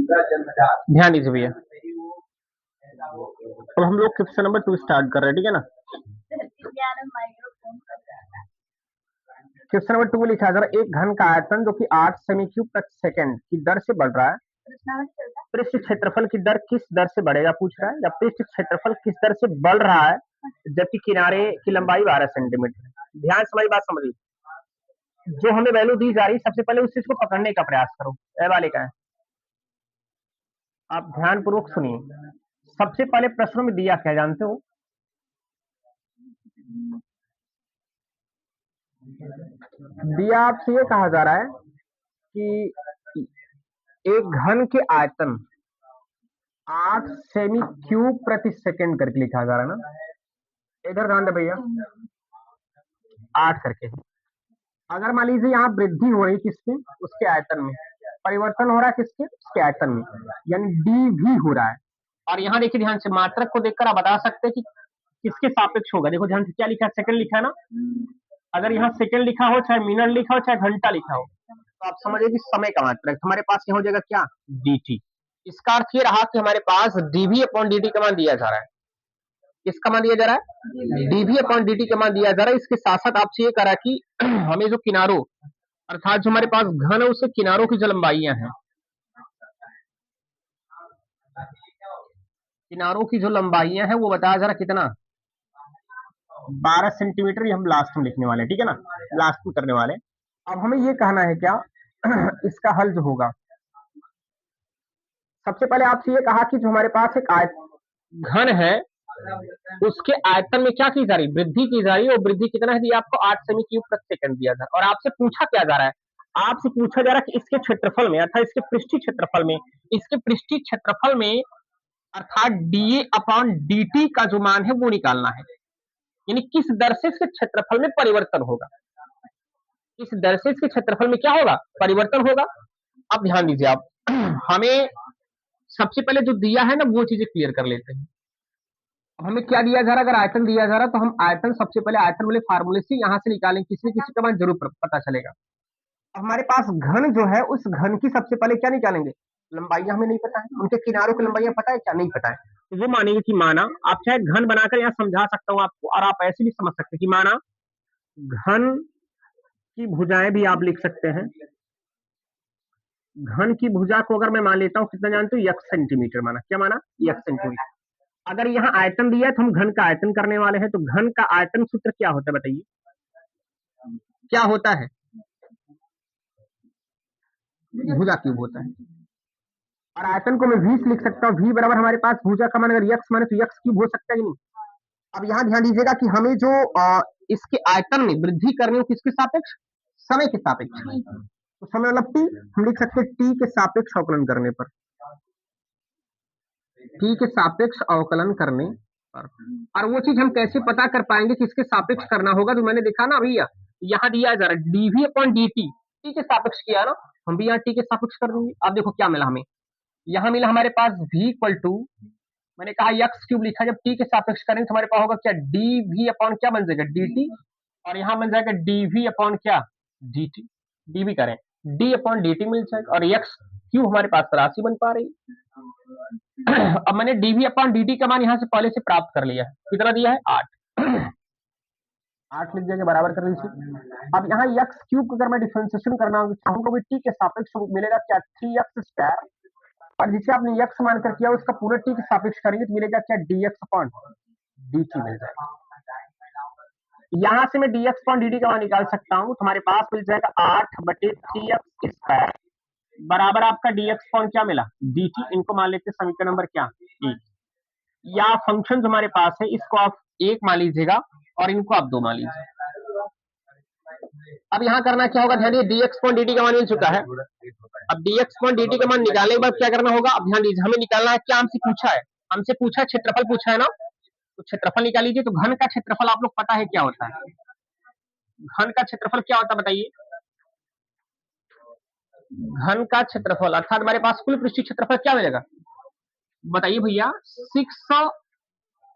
ध्यान दीजिए भैया, अब हम लोग क्वेश्चन नंबर 2 स्टार्ट कर रहे हैं, ठीक है ना। क्वेश्चन नंबर 2 लिखा है, जरा एक घन का आयतन जो कि 8 सेमी क्यूब प्रति सेकंड की दर से बढ़ रहा है, पृष्ठ क्षेत्रफल की दर किस दर से बढ़ेगा पूछ रहा है, या पृष्ठ क्षेत्रफल किस दर से बढ़ रहा है जबकि किनारे की लंबाई 12 सेंटीमीटर। ध्यान से हमारी बात समझिए, जो हमें वैल्यू दी जा रही, सबसे पहले उस चीज को पकड़ने का प्रयास करो। ए वाले का है, आप ध्यान पूर्वक सुनिए। सबसे पहले प्रश्नों में दिया क्या जानते हो? दिया आपसे ये कहा जा रहा है कि एक घन के आयतन 8 सेमी क्यूब प्रति सेकंड करके लिखा जा रहा है ना, इधर ध्यान दे भैया, 8 करके। अगर मान लीजिए यहाँ वृद्धि हो रही किसके, उसके आयतन में, परिवर्तन हो रहा है किसके, उसके आयतन में, यानी डी भी हो रहा है। और यहाँ देखिए ध्यान से, मात्रक को देखकर आप बता सकते हैं कि किसके सापेक्ष होगा। देखो ध्यान से, क्या लिखा है, सेकंड लिखा है ना। अगर यहाँ सेकंड लिखा हो, चाहे मिनट लिखा हो, चाहे घंटा लिखा हो, तो आप समझिए कि समय का मात्रक हमारे पास यहाँ हो जाएगा क्या, dt। इसका अर्थ ये रहा कि हमारे पास dv अपॉन dt का मान दिया जा रहा है। किसका मान दिया जा रहा है, dv अपॉन dt का मान दिया जा रहा है। इसके साथ साथ आपसे ये करा कि हमें जो किनारों, अर्थात जो हमारे पास घन है, उससे किनारों की जो लंबाइयां हैं, किनारों की जो लंबाइयां हैं वो बताया जा रहा कितना, 12 सेंटीमीटर। ये हम लास्ट में लिखने वाले हैं, ठीक है ना, लास्ट में करने वाले। अब हमें ये कहना है क्या इसका हल जो होगा, सबसे पहले आपसे ये कहा कि जो हमारे पास एक घन है, उसके आयतन में क्या की जा रही, वृद्धि की जा रही है। और वृद्धि कितना है, आपको 8 सेमी क्यूब प्रति सेकंड दिया था। और आपसे पूछा क्या जा रहा है, आपसे पूछा जा रहा है कि इसके क्षेत्रफल में, अर्थात इसके पृष्ठीय क्षेत्रफल में, इसके पृष्ठीय क्षेत्रफल में अर्थात डीए अपॉन dt का जो मान है वो निकालना है। यानी किस दर से इसके क्षेत्रफल में परिवर्तन होगा, इस दर से इसके क्षेत्रफल में क्या होगा, परिवर्तन होगा। अब ध्यान दीजिए आप, हमें सबसे पहले जो दिया है ना वो चीजें क्लियर कर लेते हैं। हमें क्या दिया जा रहा है, अगर आयतन दिया जा रहा है तो हम आयतन सबसे पहले आयतन वाले फार्मूले से यहां से निकालेंगे, किसी किसी का मान जरूर पता चलेगा। अब हमारे पास घन जो है, उस घन की सबसे पहले क्या निकालेंगे, लंबाइयां हमें नहीं पता है, उनके किनारों की लंबाइयां पता है क्या, नहीं पता है। तो वो मानेंगे कि माना, आप चाहे घन बनाकर यहाँ समझा सकता हूँ आपको, और आप ऐसे भी समझ सकते हैं कि माना घन की भुजाएं भी आप लिख सकते हैं। घन की भुजा को अगर मैं मान लेता हूं कितना जानते हो, x सेंटीमीटर माना, क्या माना, x सेंटीमीटर। अगर यहाँ आयतन दिया है तो हम घन का आयतन करने वाले हैं। तो घन का आयतन सूत्र क्या होता है बताइए, क्या होता है, भुजा क्यूब होता है। और आयतन को मैं v से लिख सकता हूँ, v बराबर हमारे पास भुजा का मान अगर x माने तो x क्यूब हो सकता है कि नहीं। अब यहाँ ध्यान दीजिएगा कि हमें जो इसके आयतन में वृद्धि करनी हो किसके सापेक्ष, समय के सापेक्ष। तो समय मतलब t, हम लिख सकते हैं t के सापेक्ष अवकलन करने पर, t के सापेक्ष अवकलन करने पर। और वो चीज हम कैसे पता कर पाएंगे किसके सापेक्ष करना होगा, तो मैंने देखा ना भैया, यहाँ दिया जा रहा है dv अपॉन dt, t के सापेक्ष किया ना, हम भी यहाँ t के सापेक्ष कर देंगे। अब देखो क्या मिला हमें, यहाँ मिला हमारे पास v इक्वल टू, मैंने कहा x क्यूब लिखा, जब t के सापेक्ष करेंगे तो हमारे पास होगा क्या, dv अपॉन क्या बन जाएगा, dt। और यहाँ बन जाएगा dv अपॉन क्या, dt। dv करें, d अपॉन dt मिल जाएगा, और x क्यूब हमारे पास राशि बन पा रही। अब मैंने dv अपॉन dt का मान यहाँ से पहले से प्राप्त कर लिया है, कितना दिया है, 8। 8 लिख जाएंगे, बराबर कर लीजिए। अब यहाँ x क्यूब अगर मैं डिफरेंशिएशन करना चाहूंगा भी t के सापेक्ष मिलेगा क्या, 3x स्क्वायर, और जिसे आपने x मानकर किया उसका पूरा t के सापेक्ष करेंगे तो मिलेगा क्या, dx अपॉन dt मिल जाएगा। यहां से मैं dx अपॉन dt का मान निकाल सकता हूं, तो हमारे पास मिल जाएगा 8/3x स्क्वायर बराबर आपका dx अपॉन क्या मिला, dt। इनको मान लेते समीकरण नंबर क्या, 1। या फंक्शन जो हमारे पास है इसको आप 1 मान लीजिएगा और इनको आप 2 मान लीजिए। अब यहाँ करना क्या होगा, ध्यान दीजिए dx अपॉन dt का मान मिल चुका है। अब dx अपॉन dt का मान निकालने के बाद क्या करना होगा, अब ध्यान दीजिए, हमें निकालना है क्या, हमसे पूछा है, क्षेत्रफल पूछा है ना, तो क्षेत्रफल निकाल लीजिए। तो घन का क्षेत्रफल आप लोग पता है क्या होता है, घन का क्षेत्रफल क्या होता है बताइए, घन का क्षेत्रफल अर्थात हमारे पास कुल पृष्ठीय क्षेत्रफल क्या मिलेगा बताइए भैया, 6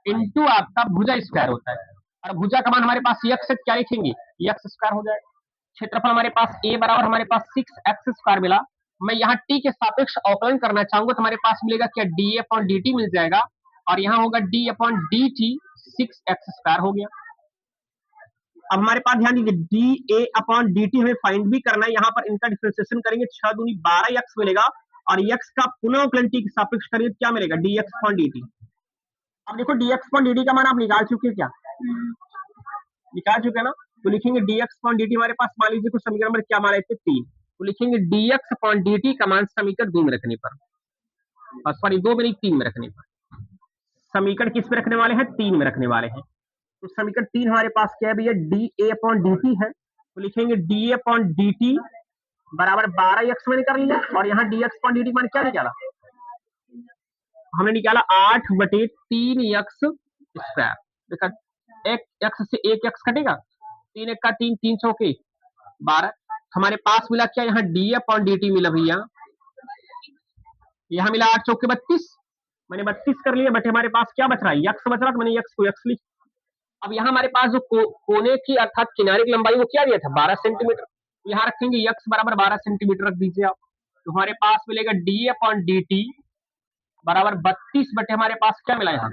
इंटू आपका भुजा स्क्वायर होता है। और भुजा का मान हमारे पास x से क्या लिखेंगे, x स्क्वायर हो जाएगा। क्षेत्रफल हमारे पास a बराबर हमारे पास 6x स्क्वायर मिला, मैं यहाँ टी के सापेक्ष अवकलन करना चाहूंगा तो हमारे पास मिलेगा क्या, D A upon D T मिल जाएगा, और यहाँ होगा D upon D T 6x² हो गया। अब हमारे पास ध्यान दीजिए, D A upon D T हमें फाइंड भी करना है, यहाँ पर इनका डिफरेंशिएशन करेंगे 6 दूनी 12x मिलेगा, और x का पुनः अवकलन टी के सापेक्ष करेंगे क्या मिलेगा, D x upon D T. अब देखो D x upon D T का मान आप निकाल चुके हैं क्या, निकाल चुके हैं ना, तो लिखेंगे D x upon D T हमारे पास मान लीजिए कुछ समीकरण नंबर क्या मान रहे थे 3, तो लिखेंगे D x upon D T का मान समीकरण 2 में रखने पर, और सॉरी 2 में नहीं 3 में रखने पर, समीकरण किस में रखने वाले हैं, 3 में रखने वाले हैं। तो समीकरण 3 हमारे पास क्या है भैया, D A upon D T है, तो लिखेंगे D A upon D T बराबर 12x मैंने कर लिया, और यहाँ D x upon D T मान क्या निकाला, हमने निकाला 8/3x²। देखा, एक x से एक x कटेगा, 3 एक का 3, 3 चौके 12, हमारे पास मिला क्या, यहाँ डी अपॉन डी टी मिला भैया, यहाँ मिला 8 चौके 32, मैंने 32 कर लिया, बटे हमारे पास क्या बच रहा है, x बच रहा, तो मैंने x को x लिख। अब यहाँ हमारे पास जो कोने की अर्थात किनारे की लंबाई वो क्या दिया था, 12 सेंटीमीटर, तो यहाँ रखेंगे x बराबर 12 सेंटीमीटर रख दीजिए आप, तो हमारे पास मिलेगा डी अपॉन डी टी बराबर 32 बटे हमारे पास क्या मिला, यहाँ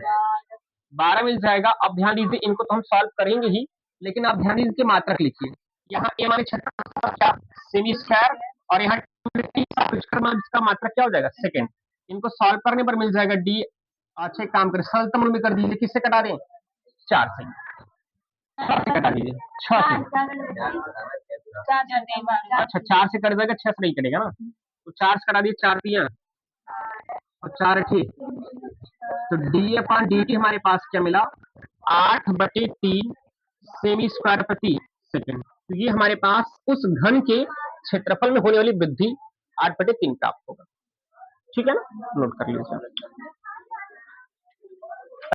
12 मिल जाएगा। अब ध्यान दीजिए, इनको तो हम सॉल्व करेंगे ही, लेकिन आप ध्यान दीजिए मात्रक लिखिए, यहाँ ए हमारे क्षेत्रफल क्या, सेमी स्क्वायर, और यहाँ इसका मात्रक क्या हो जाएगा, सेकंड। इनको सॉल्व करने पर मिल जाएगा डी, अच्छा एक काम करें, सरलतम में कर दीजिए, किससे कटा दें, 4 से, 6 से कटा दीजिए, 6 से, अच्छा 4 से कट जाएगा, 6 से नहीं कटेगा ना, तो 4 से कटा दीजिए, 4 दिया और 4 ठीक, तो डी अपॉन डी टी हमारे पास क्या मिला, 8/3 सेमी स्क्वायर प्रति सेकंड, तो ये हमारे पास उस घन के क्षेत्रफल में होने वाली वृद्धि 8/3 प्राप्त होगा। ठीक है ना, नोट कर लीजिए।